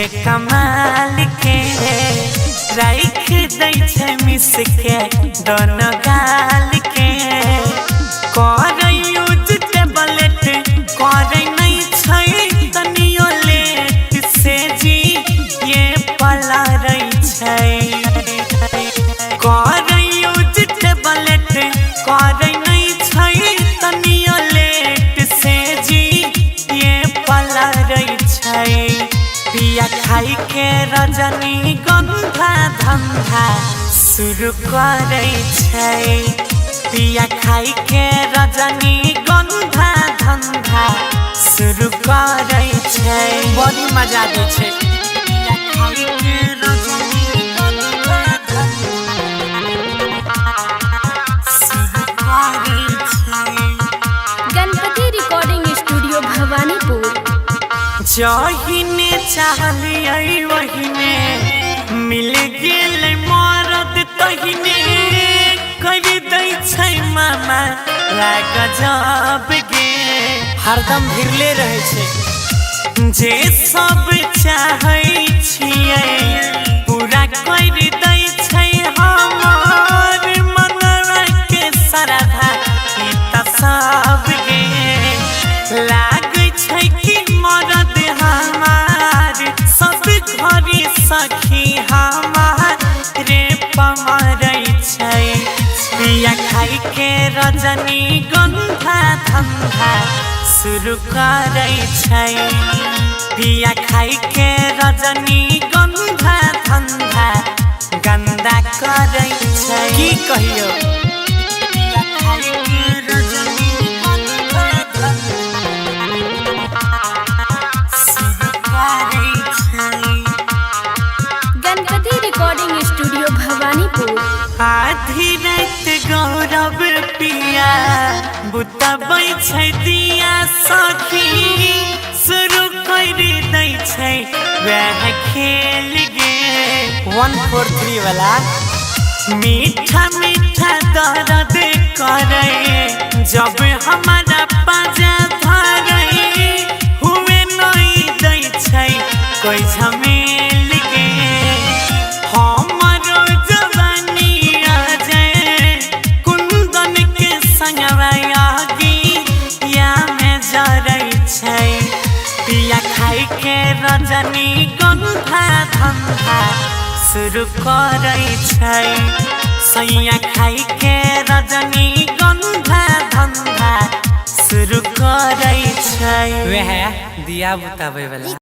के कमाल के राख दै छै मिस के दोनों गाल के करे यूज टेबलेट करे नहीं छै तनियो लेट से जी ये पला रही छै करे यूज टेबलेट करे नहीं छै तनियो लेट से जी ये पला रही छै पिया खाई के रजनी गंधा धंधा शुरू करे छै पिया खाई के रजनी गंधा धंधा शुरू करे छै बड़ी मजा दे छै पिया खाई के रजनी गंधा धंधा शुरू करे छै। Ganpati recording studio Bhawanipur. जहिने चाहलिए वहीने मिल गेल मरद तहिने कर दै छै मामा गजब गे हरदम भिरले रहे छै जे सब चाहे छिए पूरा कर दै छै हमर मनवा के सरधा ई त सब गे लाग छै कि मरद हमार सब घरी सखी हमार रे पमरै छै पिया खाई के रजनी गंधा धंधा शुरू करे छै पिया खाई के रजनी गंधा धंधा गंदा करे छै की कहियो पिया खाई के रजनी गंधा धंधा शुरू करे छै। Ganpati recording studio Bhawanipur. आधी रात गौरव पिया बुतबै छै दिया सखी शुरू कर दै छै वह खेल गे 143 वाला मीठा मीठा दर्द करे जब हमारा पाजा धरे हुए नहीं दै छै कोई झमेल गे हमरो जवानी आ जाए कुंदन के संगवा आगी या में जरै छै पिया खाई के रजनी गंधा धंधा शुरू करे छै सैया खाई के रजनी गंधा धंधा शुरू करे छै वह दिया बुतावे वाला।